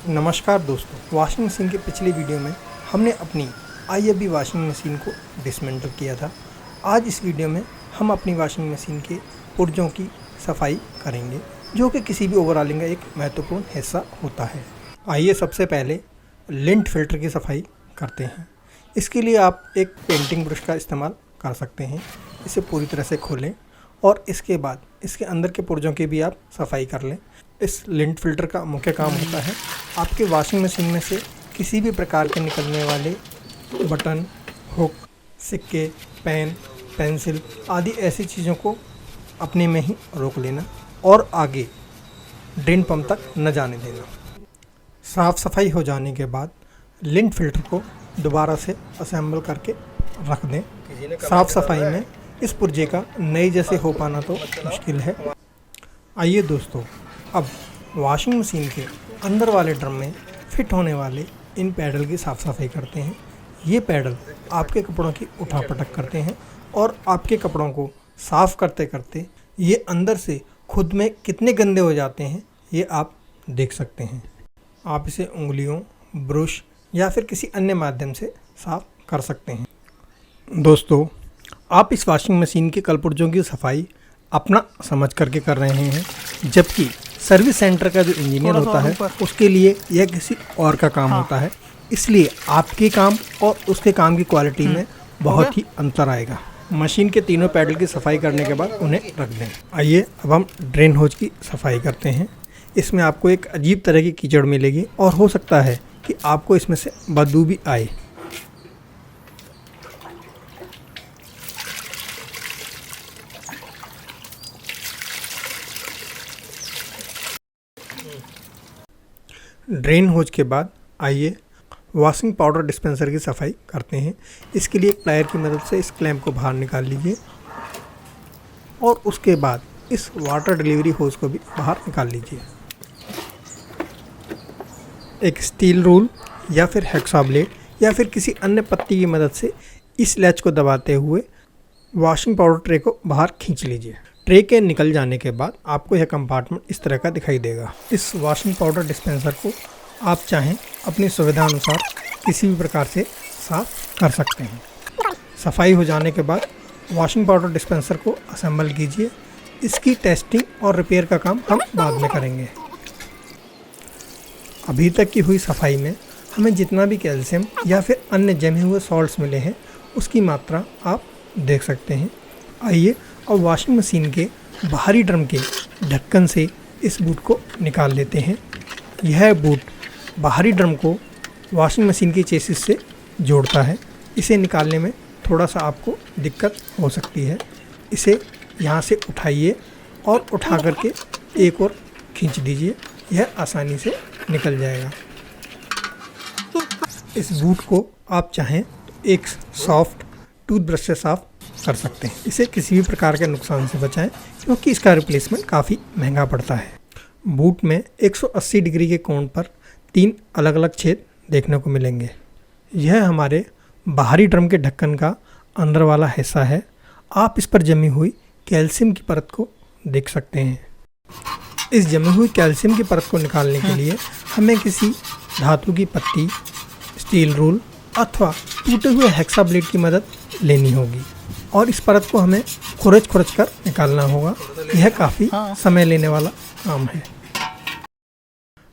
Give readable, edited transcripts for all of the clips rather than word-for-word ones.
नमस्कार दोस्तों, washing machine के पिछले वीडियो में हमने अपनी IFB वॉशिंग मशीन को डिसमेंटल किया था। आज इस वीडियो में हम अपनी वॉशिंग मशीन के पुर्जों की सफाई करेंगे, जो कि किसी भी ओवरऑलिंग का एक महत्वपूर्ण हिस्सा होता है। आइए सबसे पहले लिंट फिल्टर की सफाई करते हैं। इसके लिए आप एक पेंटिंग ब्रश का इस्तेमाल कर सकते हैं। इसे पूरी तरह से खोलें और इसके बाद इसके अंदर के पुर्जों की भी आप सफाई कर लें। इस लिंट फिल्टर का मुख्य काम होता है आपके वॉशिंग मशीन में से किसी भी प्रकार के निकलने वाले बटन, हुक, सिक्के, पेन, पेंसिल आदि ऐसी चीज़ों को अपने में ही रोक लेना और आगे ड्रेन पंप तक न जाने देना। साफ़ सफाई हो जाने के बाद लिंट फिल्टर को दोबारा से असेंबल करके रख दें। साफ़ सफाई में इस पुर्जे का नए जैसे हो पाना तो मुश्किल है। आइए दोस्तों, अब वॉशिंग मशीन के अंदर वाले ड्रम में फिट होने वाले इन पैडल की साफ़ सफाई करते हैं। ये पैडल आपके कपड़ों की उठा पटक करते हैं और आपके कपड़ों को साफ़ करते करते ये अंदर से खुद में कितने गंदे हो जाते हैं ये आप देख सकते हैं। आप इसे उंगलियों, ब्रश या फिर किसी अन्य माध्यम से साफ़ कर सकते हैं। दोस्तों, आप इस वॉशिंग मशीन के कलपुर्जों की सफाई अपना समझ करके कर रहे हैं, जबकि सर्विस सेंटर का जो इंजीनियर होता है उसके लिए यह किसी और का काम होता है। इसलिए आपके काम और उसके काम की क्वालिटी में बहुत ही अंतर आएगा। मशीन के तीनों पैडल की सफाई करने के बाद उन्हें रख दें। आइए अब हम ड्रेन होज की सफाई करते हैं। इसमें आपको एक अजीब तरह की कीचड़ मिलेगी और हो सकता है कि आपको इसमें से बदबू भी आए। ड्रेन होज के बाद आइए वॉशिंग पाउडर डिस्पेंसर की सफाई करते हैं। इसके लिए प्लायर की मदद से इस क्लैंप को बाहर निकाल लीजिए और उसके बाद इस वाटर डिलीवरी होज को भी बाहर निकाल लीजिए। एक स्टील रूल या फिर हैक्सा ब्लेड या फिर किसी अन्य पत्ती की मदद से इस लैच को दबाते हुए वॉशिंग पाउडर ट्रे को बाहर खींच लीजिए। ट्रे के निकल जाने के बाद आपको यह कंपार्टमेंट इस तरह का दिखाई देगा। इस वॉशिंग पाउडर डिस्पेंसर को आप चाहें अपनी सुविधा अनुसार किसी भी प्रकार से साफ़ कर सकते हैं। सफाई हो जाने के बाद वॉशिंग पाउडर डिस्पेंसर को असेंबल कीजिए। इसकी टेस्टिंग और रिपेयर का काम हम बाद में करेंगे। अभी तक की हुई सफाई में हमें जितना भी कैल्शियम या फिर अन्य जमे हुए सॉल्ट्स मिले हैं उसकी मात्रा आप देख सकते हैं। आइए अब वॉशिंग मशीन के बाहरी ड्रम के ढक्कन से इस बूट को निकाल लेते हैं। यह बूट बाहरी ड्रम को वॉशिंग मशीन की चेसिस से जोड़ता है। इसे निकालने में थोड़ा सा आपको दिक्कत हो सकती है। इसे यहाँ से उठाइए और उठा करके एक और खींच दीजिए, यह आसानी से निकल जाएगा। इस बूट को आप चाहें तो एक सॉफ्ट टूथब्रश से साफ़ कर सकते हैं। इसे किसी भी प्रकार के नुकसान से बचाएं, क्योंकि इसका रिप्लेसमेंट काफ़ी महंगा पड़ता है। बूट में 180 डिग्री के कोण पर 3 अलग अलग छेद देखने को मिलेंगे। यह हमारे बाहरी ड्रम के ढक्कन का अंदर वाला हिस्सा है। आप इस पर जमी हुई कैल्शियम की परत को देख सकते हैं। इस जमी हुई कैल्शियम की परत को निकालने के लिए हमें किसी धातु की पत्ती, स्टील रूल अथवा टूटे हुए हैक्सा ब्लेड की मदद लेनी होगी और इस परत को हमें खुरच कर निकालना होगा। यह काफ़ी समय लेने वाला काम है।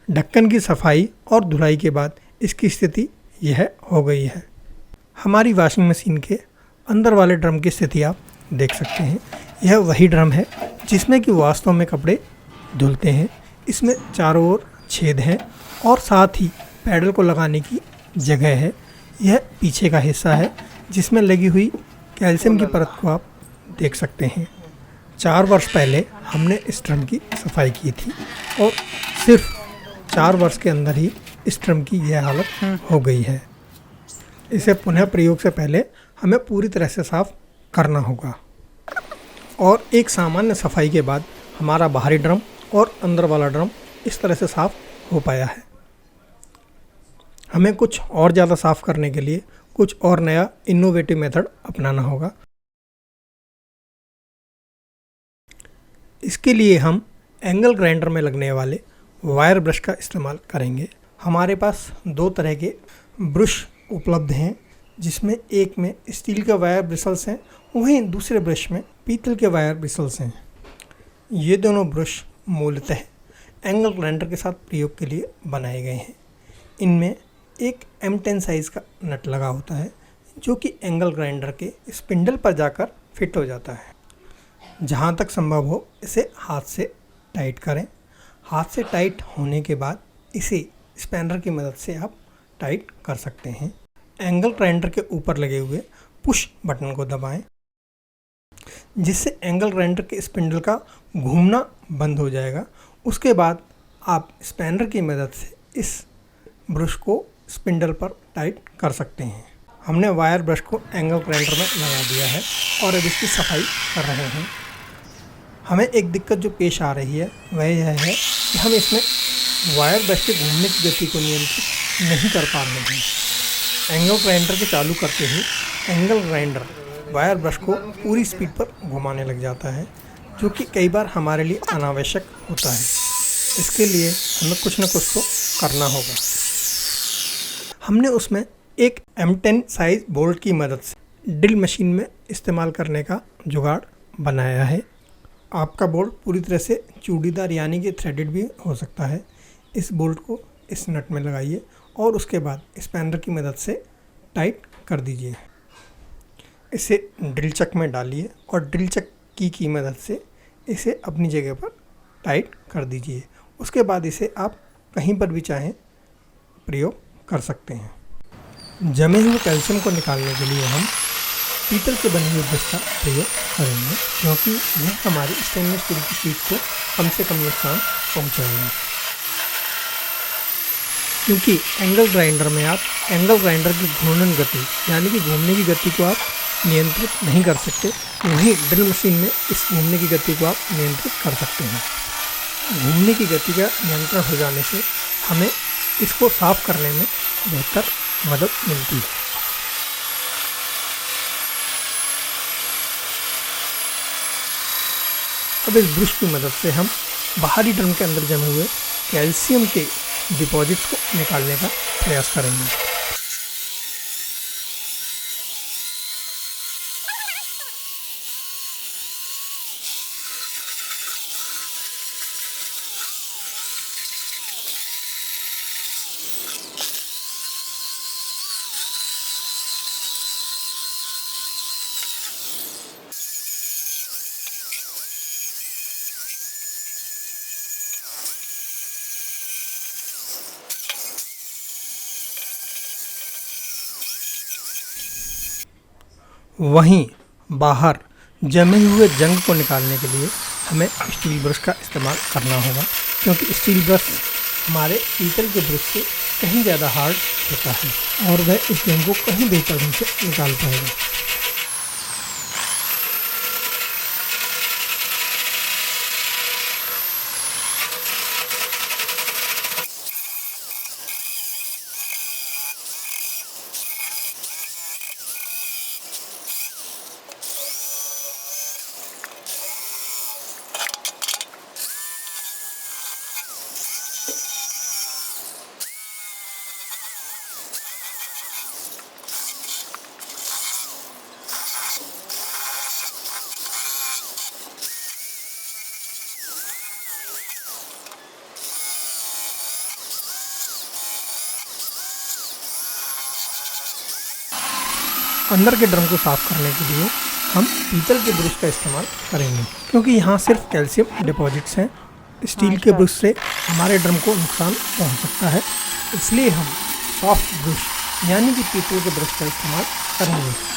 ढक्कन की सफाई और धुलाई के बाद इसकी स्थिति यह हो गई है। हमारी वॉशिंग मशीन के अंदर वाले ड्रम की स्थिति आप देख सकते हैं। यह वही ड्रम है जिसमें कि वास्तव में कपड़े धुलते हैं। इसमें चारों ओर छेद हैं और साथ ही पैडल को लगाने की जगह है। यह पीछे का हिस्सा है जिसमें लगी हुई कैल्शियम की परत को आप देख सकते हैं। 4 वर्ष पहले हमने इस ड्रम की सफाई की थी और सिर्फ 4 वर्ष के अंदर ही इस ड्रम की यह हालत हो गई है। इसे पुनः प्रयोग से पहले हमें पूरी तरह से साफ़ करना होगा और एक सामान्य सफाई के बाद हमारा बाहरी ड्रम और अंदर वाला ड्रम इस तरह से साफ़ हो पाया है। हमें कुछ और ज़्यादा साफ़ करने के लिए कुछ और नया इनोवेटिव मेथड अपनाना होगा। इसके लिए हम एंगल ग्राइंडर में लगने वाले वायर ब्रश का इस्तेमाल करेंगे। हमारे पास दो तरह के ब्रश उपलब्ध हैं, जिसमें एक में स्टील के वायर ब्रिसल्स हैं, वहीं दूसरे ब्रश में पीतल के वायर ब्रिसल्स हैं। ये दोनों ब्रश मूलतः एंगल ग्राइंडर के साथ प्रयोग के लिए बनाए गए हैं। इनमें एक M10 साइज़ का नट लगा होता है, जो कि एंगल ग्राइंडर के स्पिंडल पर जाकर फिट हो जाता है। जहाँ तक संभव हो इसे हाथ से टाइट करें। हाथ से टाइट होने के बाद इसे स्पैनर की मदद से आप टाइट कर सकते हैं। एंगल ग्राइंडर के ऊपर लगे हुए पुश बटन को दबाएं, जिससे एंगल ग्राइंडर के स्पिंडल का घूमना बंद हो जाएगा। उसके बाद आप स्पैनर की मदद से इस ब्रश को स्पिंडल पर टाइट कर सकते हैं। हमने वायर ब्रश को एंगल ग्राइंडर में लगा दिया है और अब इसकी सफाई कर रहे हैं। हमें एक दिक्कत जो पेश आ रही है वह यह है कि हम इसमें वायर ब्रश के घूमने की गति को नियंत्रित नहीं कर पा रहे हैं। एंगल ग्राइंडर के चालू करते ही एंगल ग्राइंडर वायर ब्रश को पूरी स्पीड पर घुमाने लग जाता है, जो कि कई बार हमारे लिए अनावश्यक होता है। इसके लिए हमें कुछ न कुछ तो करना होगा। हमने उसमें एक M10 साइज बोल्ट की मदद से ड्रिल मशीन में इस्तेमाल करने का जुगाड़ बनाया है। आपका बोल्ट पूरी तरह से चूड़ीदार यानी कि थ्रेडेड भी हो सकता है। इस बोल्ट को इस नट में लगाइए और उसके बाद स्पैनर की मदद से टाइट कर दीजिए। इसे ड्रिल चक में डालिए और ड्रिल चक की मदद से इसे अपनी जगह पर टाइट कर दीजिए। उसके बाद इसे आप कहीं पर भी चाहें प्रयोग कर सकते हैं। जमे हुए कैल्शियम को निकालने के लिए हम पीतल के बने हुए ब्रश का प्रयोग करेंगे, क्योंकि यह हमारी स्टेनलेस स्टील की शीट को कम से कम नुकसान पहुंचाएगा। क्योंकि एंगल ग्राइंडर में आप एंगल ग्राइंडर की घूर्णन गति यानी कि घूमने की गति को आप नियंत्रित नहीं कर सकते, वहीं ड्रिल मशीन में इस घूमने की गति को आप नियंत्रित कर सकते हैं। घूमने की गति का नियंत्रण हो जाने से हमें इसको साफ करने में बेहतर मदद मिलती है। अब इस ब्रश की मदद से हम बाहरी ड्रम के अंदर जमे हुए कैल्शियम के डिपॉजिट्स को निकालने का प्रयास करेंगे। वहीं बाहर जमे हुए जंग को निकालने के लिए हमें स्टील ब्रश का इस्तेमाल करना होगा, क्योंकि स्टील ब्रश हमारे पीतल के ब्रश से कहीं ज़्यादा हार्ड होता है और वह इस जंग को कहीं बेहतर ढंग से निकाल पाएगा। अंदर के ड्रम को साफ करने के लिए हम पीतल के ब्रश का इस्तेमाल करेंगे, क्योंकि यहाँ सिर्फ कैल्शियम डिपॉजिट्स हैं। स्टील के ब्रश से हमारे ड्रम को नुकसान पहुँच सकता है, इसलिए हम सॉफ्ट ब्रश यानी कि पीतल के ब्रश का इस्तेमाल करेंगे।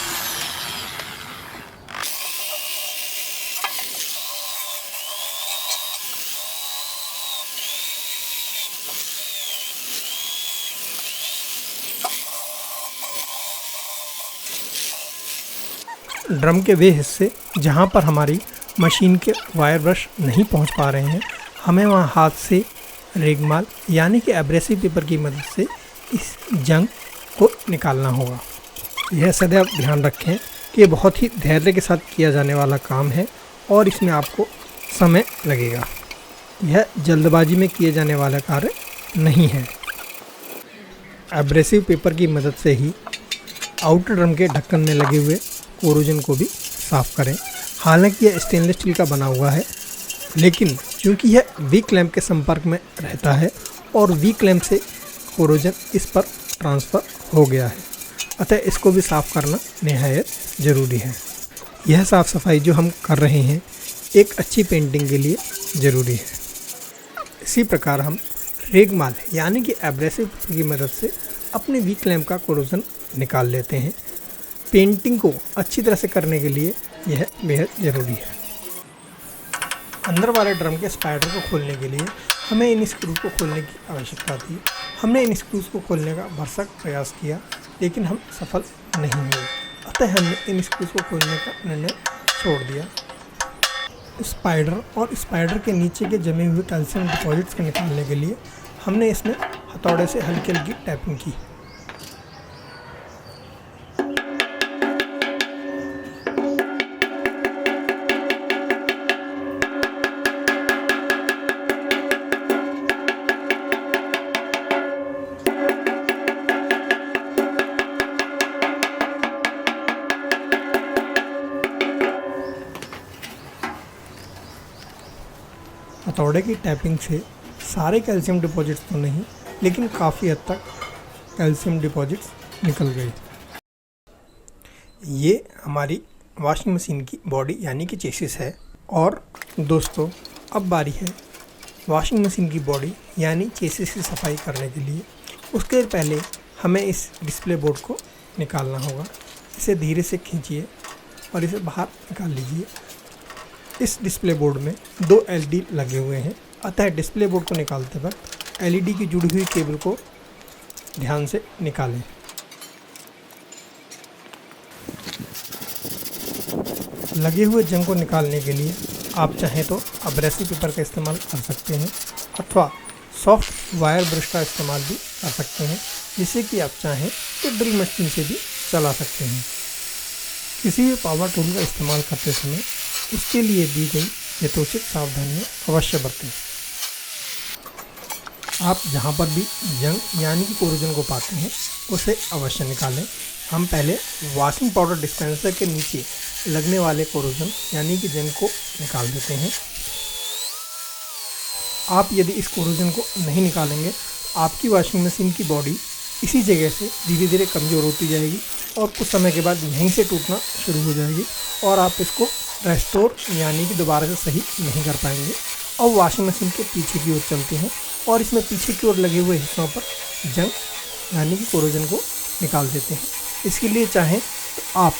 ड्रम के वे हिस्से जहाँ पर हमारी मशीन के वायर ब्रश नहीं पहुँच पा रहे हैं, हमें वहाँ हाथ से रेगमाल यानी कि एब्रेसिव पेपर की मदद से इस जंग को निकालना होगा। यह सदैव ध्यान रखें कि ये बहुत ही धैर्य के साथ किया जाने वाला काम है और इसमें आपको समय लगेगा। यह जल्दबाजी में किए जाने वाला कार्य नहीं है। एब्रेसिव पेपर की मदद से ही आउटर ड्रम के ढक्कन में लगे हुए कोरोजन को भी साफ़ करें। हालांकि यह स्टेनलेस स्टील का बना हुआ है, लेकिन चूँकि यह वीक लैंप के संपर्क में रहता है और वीक लैंप से कोरोजन इस पर ट्रांसफ़र हो गया है, अतः इसको भी साफ़ करना निहायत ज़रूरी है। यह साफ़ सफाई जो हम कर रहे हैं एक अच्छी पेंटिंग के लिए ज़रूरी है। इसी प्रकार हम रेगमाल यानी कि एब्रेसिव की मदद से अपने वीक लैंप का कोरोजन निकाल लेते हैं। पेंटिंग को अच्छी तरह से करने के लिए यह बेहद ज़रूरी है। अंदर वाले ड्रम के स्पाइडर को खोलने के लिए हमें इन स्क्रूज को खोलने की आवश्यकता थी। हमने इन स्क्रूज को खोलने का भरसक प्रयास किया, लेकिन हम सफल नहीं हुए, अतः हमने इन स्क्रूज को खोलने का निर्णय छोड़ दिया। स्पाइडर और स्पाइडर के नीचे के जमे हुए कैल्शियम डिपॉजिट्स को निकालने के लिए हमने इसमें हथौड़े से हल्की हल्की टैपिंग की। हथौड़े की टैपिंग से सारे कैल्शियम डिपॉजिट्स तो नहीं, लेकिन काफ़ी हद तक कैल्शियम डिपॉजिट्स निकल गए। ये हमारी वॉशिंग मशीन की बॉडी यानी कि चेसिस है। और दोस्तों, अब बारी है वॉशिंग मशीन की बॉडी यानी चेसिस की सफाई करने के लिए। उसके पहले हमें इस डिस्प्ले बोर्ड को निकालना होगा। इसे धीरे से खींचिए और इसे बाहर निकाल लीजिए। इस डिस्प्ले बोर्ड में 2 LED लगे हुए हैं, अतः डिस्प्ले बोर्ड को निकालते वक्त LED की जुड़ी हुई केबल को ध्यान से निकालें। लगे हुए जंग को निकालने के लिए आप चाहें तो एब्रेसिव पेपर का इस्तेमाल कर सकते हैं अथवा सॉफ्ट वायर ब्रश का इस्तेमाल भी कर सकते हैं, जिसे कि आप चाहें तो ड्रिल मशीन से भी चला सकते हैं। किसी भी पावर टूल का इस्तेमाल करते समय उसके लिए दी गई यथोचित सावधानियाँ अवश्य बरतें। आप जहाँ पर भी जंग यानी कि कोरोजन को पाते हैं उसे अवश्य निकालें। हम पहले वॉशिंग पाउडर डिस्पेंसर के नीचे लगने वाले कोरोजन यानी कि जंग को निकाल देते हैं। आप यदि इस कोरोजन को नहीं निकालेंगे, आपकी वॉशिंग मशीन की बॉडी इसी जगह से धीरे धीरे कमज़ोर होती जाएगी और कुछ समय के बाद यहीं से टूटना शुरू हो जाएगी और आप इसको रेस्टोर यानी कि दोबारा से सही नहीं कर पाएंगे। अब वॉशिंग मशीन के पीछे की ओर चलते हैं और इसमें पीछे की ओर लगे हुए हिस्सों पर जंग यानी कि कोरोजन को निकाल देते हैं। इसके लिए चाहें तो आप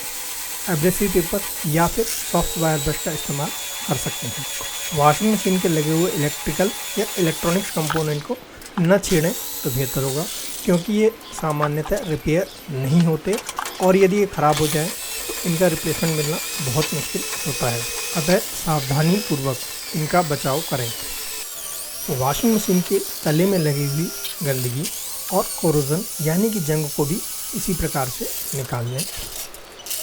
एब्रेसिव पेपर या फिर सॉफ्ट वायर ब्रश का इस्तेमाल कर सकते हैं। वॉशिंग मशीन के लगे हुए इलेक्ट्रिकल या इलेक्ट्रॉनिक्स कंपोनेंट को न छेड़ें तो बेहतर होगा, क्योंकि ये सामान्यतः रिपेयर नहीं होते और यदि ये ख़राब हो जाए तो इनका रिप्लेसमेंट मिलना बहुत मुश्किल होता है। अतः सावधानी पूर्वक इनका बचाव करें। वॉशिंग मशीन के तले में लगी हुई गंदगी और कोरोजन यानी कि जंग को भी इसी प्रकार से निकाल लें।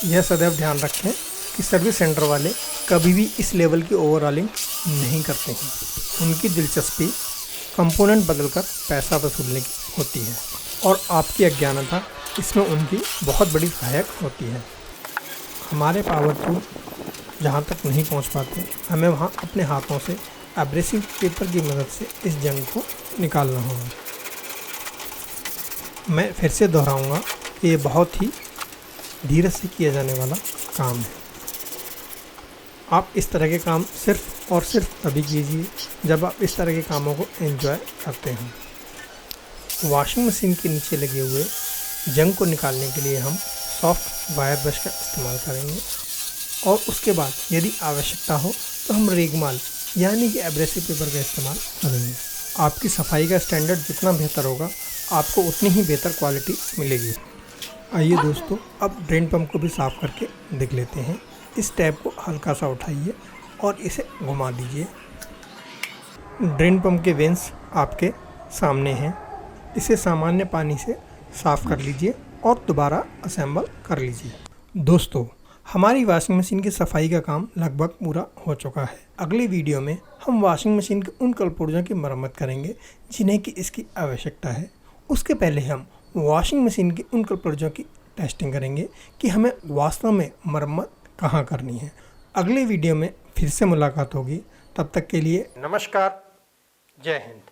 यह सदैव ध्यान रखें कि सर्विस सेंटर वाले कभी भी इस लेवल की ओवरऑलिंग नहीं करते हैं। उनकी दिलचस्पी कंपोनेंट बदलकर पैसा वसूलने की होती है और आपकी अज्ञानता इसमें उनकी बहुत बड़ी सहायक होती है। हमारे पावर टूल जहाँ तक नहीं पहुँच पाते, हमें वहाँ अपने हाथों से एब्रेसिव पेपर की मदद से इस जंग को निकालना होगा। मैं फिर से दोहराऊंगा, ये बहुत ही धीरे से किया जाने वाला काम है। आप इस तरह के काम सिर्फ और सिर्फ तभी कीजिए जब आप इस तरह के कामों को एंजॉय करते हैं। वॉशिंग मशीन के नीचे लगे हुए जंग को निकालने के लिए हम सॉफ्ट वायर ब्रश का इस्तेमाल करेंगे और उसके बाद यदि आवश्यकता हो तो हम रेगमाल यानी कि एब्रेसिव पेपर का इस्तेमाल करेंगे। आपकी सफाई का स्टैंडर्ड जितना बेहतर होगा, आपको उतनी ही बेहतर क्वालिटी मिलेगी। आइए दोस्तों, अब ड्रेन पंप को भी साफ़ करके देख लेते हैं। इस टैप को हल्का सा उठाइए और इसे घुमा दीजिए। ड्रेन पंप के वेंस आपके सामने हैं। इसे सामान्य पानी से साफ़ कर लीजिए और दोबारा असेंबल कर लीजिए। दोस्तों, हमारी वॉशिंग मशीन की सफाई का काम लगभग पूरा हो चुका है। अगली वीडियो में हम वॉशिंग मशीन के उन कलपुर्जों की मरम्मत करेंगे जिन्हें कि इसकी आवश्यकता है। उसके पहले हम वॉशिंग मशीन के उन पुर्जों की टेस्टिंग करेंगे कि हमें वास्तव में मरम्मत कहाँ करनी है। अगले वीडियो में फिर से मुलाकात होगी, तब तक के लिए नमस्कार, जय हिंद।